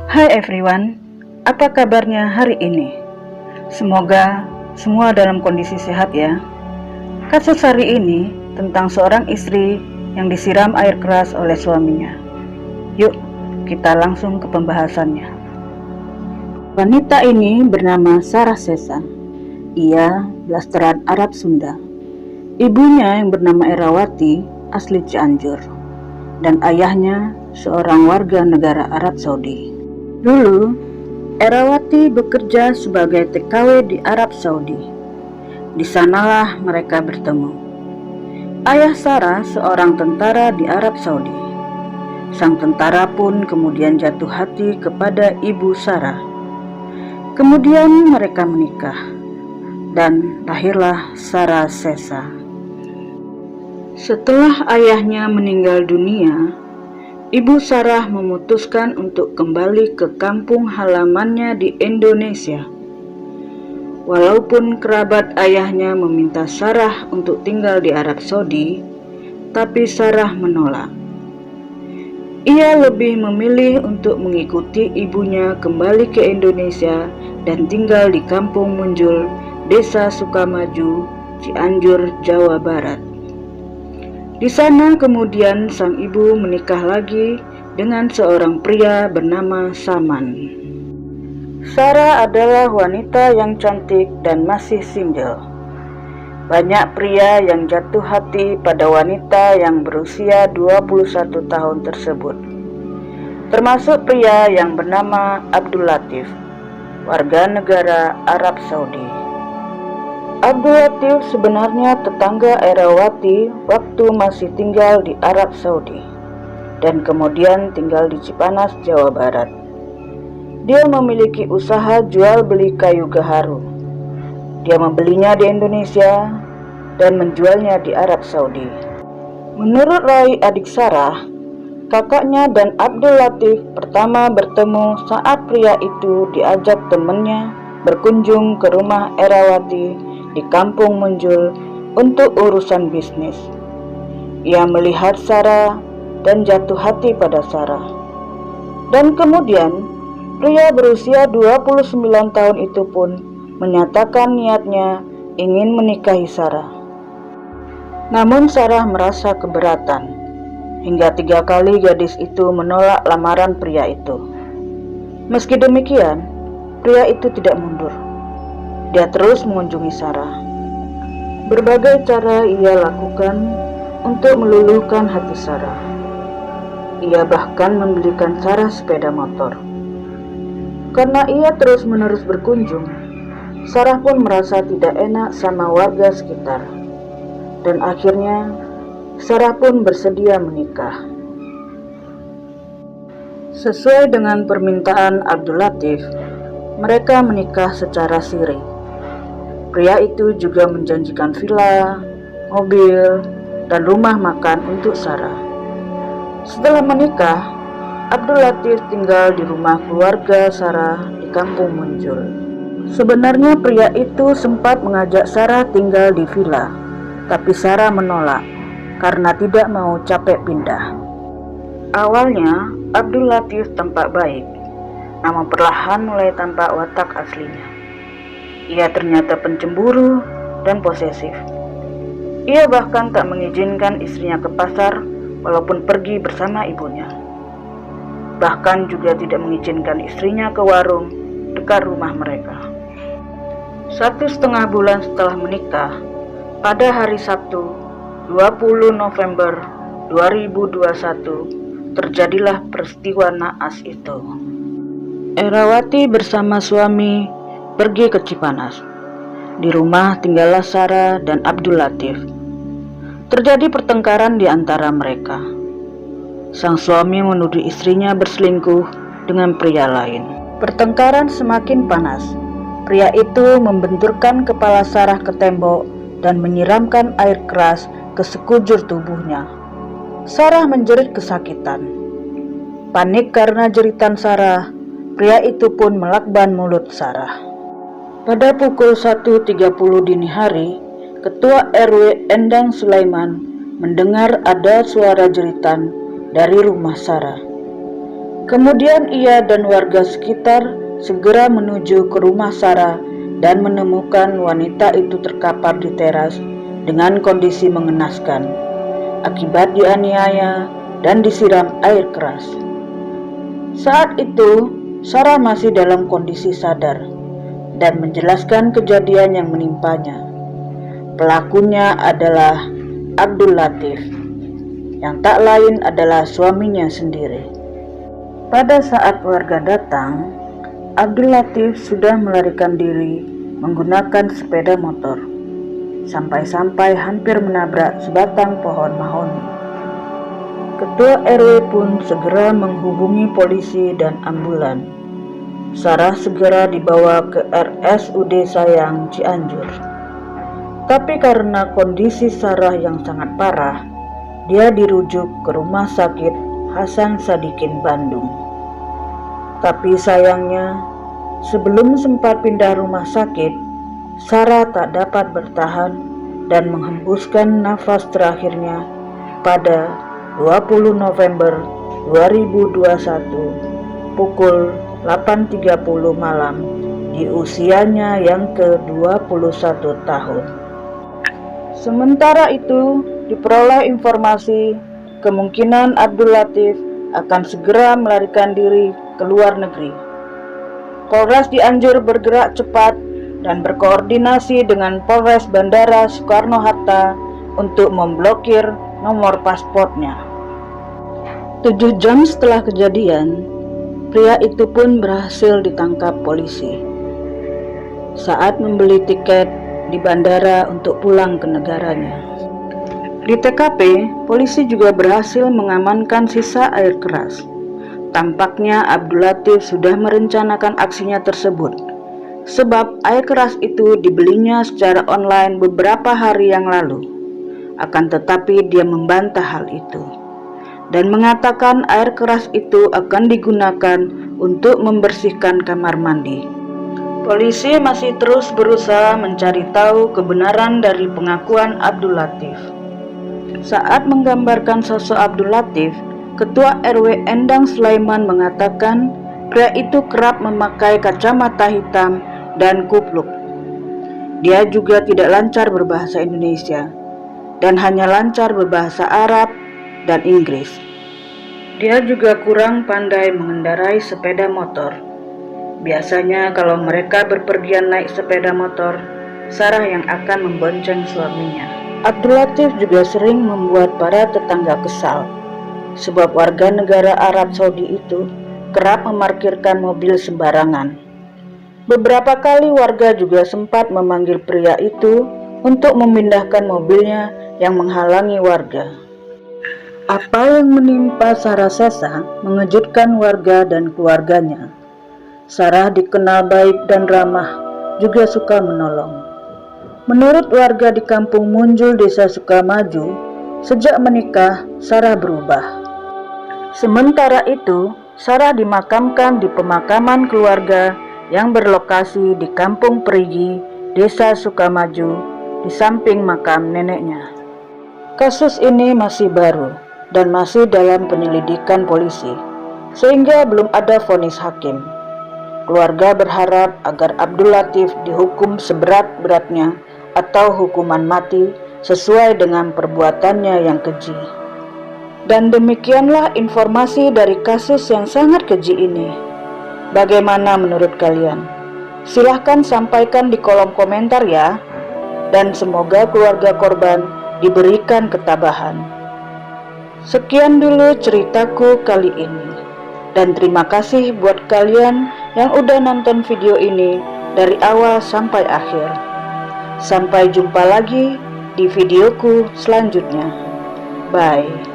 Hai everyone, apa kabarnya hari ini? Semoga semua dalam kondisi sehat ya. Kasus hari ini tentang seorang istri yang disiram air keras oleh suaminya. Yuk, kita langsung ke pembahasannya. Wanita ini bernama Sarah Sesa. Ia blasteran Arab Sunda. Ibunya yang bernama Erawati asli Cianjur, dan ayahnya seorang warga negara Arab Saudi. Dulu, Erawati bekerja sebagai TKW di Arab Saudi. Di sanalah mereka bertemu. Ayah Sarah seorang tentara di Arab Saudi. Sang tentara pun kemudian jatuh hati kepada ibu Sarah. Kemudian mereka menikah, dan lahirlah Sarah Sesa. Setelah ayahnya meninggal dunia, Ibu Sarah memutuskan untuk kembali ke kampung halamannya di Indonesia. Walaupun kerabat ayahnya meminta Sarah untuk tinggal di Arab Saudi, tapi Sarah menolak. Ia lebih memilih untuk mengikuti ibunya kembali ke Indonesia dan tinggal di Kampung Munjul, Desa Sukamaju, Cianjur, Jawa Barat. Di sana kemudian sang ibu menikah lagi dengan seorang pria bernama Saman. Sarah adalah wanita yang cantik dan masih single. Banyak pria yang jatuh hati pada wanita yang berusia 21 tahun tersebut, termasuk pria yang bernama Abdul Latif, warga negara Arab Saudi. Abdul Latif sebenarnya tetangga Erawati waktu masih tinggal di Arab Saudi dan kemudian tinggal di Cipanas, Jawa Barat. Dia memiliki usaha jual beli kayu gaharu. Dia membelinya di Indonesia dan menjualnya di Arab Saudi. Menurut Rai, adik Sarah, kakaknya dan Abdul Latif pertama bertemu saat pria itu diajak temannya berkunjung ke rumah Erawati di Kampung Munjul untuk urusan bisnis. Ia melihat Sarah dan jatuh hati pada Sarah. Dan kemudian pria berusia 29 tahun itu pun menyatakan niatnya ingin menikahi Sarah. Namun Sarah merasa keberatan. Hingga 3 kali gadis itu menolak lamaran pria itu. Meski demikian, pria itu tidak mundur. Dia terus mengunjungi Sarah. Berbagai cara ia lakukan untuk meluluhkan hati Sarah. Ia bahkan membelikan Sarah sepeda motor. Karena ia terus-menerus berkunjung, Sarah pun merasa tidak enak sama warga sekitar. Dan akhirnya, Sarah pun bersedia menikah. Sesuai dengan permintaan Abdul Latif, mereka menikah secara siri. Pria itu juga menjanjikan villa, mobil, dan rumah makan untuk Sarah. Setelah menikah, Abdul Latif tinggal di rumah keluarga Sarah di Kampung Munjul. Sebenarnya pria itu sempat mengajak Sarah tinggal di villa, tapi Sarah menolak karena tidak mau capek pindah. Awalnya, Abdul Latif tampak baik, namun perlahan mulai tampak watak aslinya. Ia ternyata pencemburu dan posesif. Ia bahkan tak mengizinkan istrinya ke pasar walaupun pergi bersama ibunya. Bahkan juga tidak mengizinkan istrinya ke warung dekat rumah mereka. 1,5 bulan setelah menikah, pada hari Sabtu 20 November 2021, terjadilah peristiwa naas itu. Erawati bersama suami pergi ke Cipanas. Di rumah tinggallah Sarah dan Abdul Latif. Terjadi pertengkaran di antara mereka. Sang suami menuduh istrinya berselingkuh dengan pria lain. Pertengkaran semakin panas. Pria itu membenturkan kepala Sarah ke tembok dan menyiramkan air keras ke sekujur tubuhnya. Sarah menjerit kesakitan. Panik karena jeritan Sarah, pria itu pun melakban mulut Sarah. Pada pukul 1.30 dini hari, Ketua RW Endang Sulaiman mendengar ada suara jeritan dari rumah Sarah. Kemudian ia dan warga sekitar segera menuju ke rumah Sarah dan menemukan wanita itu terkapar di teras dengan kondisi mengenaskan akibat dianiaya dan disiram air keras. Saat itu, Sarah masih dalam kondisi sadar dan menjelaskan kejadian yang menimpanya. Pelakunya adalah Abdul Latif, yang tak lain adalah suaminya sendiri. Pada saat warga datang, Abdul Latif sudah melarikan diri menggunakan sepeda motor, sampai-sampai hampir menabrak sebatang pohon mahoni. Ketua RW pun segera menghubungi polisi dan ambulan. Sarah segera dibawa ke RSUD Sayang Cianjur. Tapi karena kondisi Sarah yang sangat parah, dia dirujuk ke Rumah Sakit Hasan Sadikin Bandung. Tapi sayangnya, sebelum sempat pindah rumah sakit, Sarah tak dapat bertahan dan menghembuskan nafas terakhirnya pada 20 November 2021 pukul 8.30 malam di usianya yang ke-21 tahun. Sementara itu, diperoleh informasi kemungkinan Abdul Latif akan segera melarikan diri ke luar negeri. Polres Cianjur bergerak cepat dan berkoordinasi dengan Polres Bandara Soekarno-Hatta untuk memblokir nomor paspornya. 7 jam setelah kejadian, pria itu pun berhasil ditangkap polisi saat membeli tiket di bandara untuk pulang ke negaranya. Di TKP, polisi juga berhasil mengamankan sisa air keras. Tampaknya Abdul Latif sudah merencanakan aksinya tersebut, sebab air keras itu dibelinya secara online beberapa hari yang lalu. Akan tetapi dia membantah hal itu dan mengatakan air keras itu akan digunakan untuk membersihkan kamar mandi. Polisi masih terus berusaha mencari tahu kebenaran dari pengakuan Abdul Latif. Saat menggambarkan sosok Abdul Latif, Ketua RW Endang Sulaiman mengatakan pria itu kerap memakai kacamata hitam dan kupluk. Dia juga tidak lancar berbahasa Indonesia dan hanya lancar berbahasa Arab dan Inggris. Dia juga kurang pandai mengendarai sepeda motor. Biasanya kalau mereka berpergian naik sepeda motor, Sarah yang akan membonceng suaminya. Abdul Latif juga sering membuat para tetangga kesal, sebab warga negara Arab Saudi itu kerap memarkirkan mobil sembarangan. Beberapa kali warga juga sempat memanggil pria itu untuk memindahkan mobilnya yang menghalangi warga. Apa yang menimpa Sarah Sesa mengejutkan warga dan keluarganya. Sarah dikenal baik dan ramah, juga suka menolong. Menurut warga di Kampung Munjul, Desa Sukamaju, sejak menikah, Sarah berubah. Sementara itu, Sarah dimakamkan di pemakaman keluarga yang berlokasi di Kampung Perigi, Desa Sukamaju, di samping makam neneknya. Kasus ini masih baru dan masih dalam penyelidikan polisi, sehingga belum ada vonis hakim. Keluarga berharap agar Abdul Latif dihukum seberat-beratnya atau hukuman mati sesuai dengan perbuatannya yang keji. Dan demikianlah informasi dari kasus yang sangat keji ini. Bagaimana menurut kalian? Silahkan sampaikan di kolom komentar ya. Dan semoga keluarga korban diberikan ketabahan. Sekian dulu ceritaku kali ini. Dan terima kasih buat kalian yang udah nonton video ini dari awal sampai akhir. Sampai jumpa lagi di videoku selanjutnya. Bye.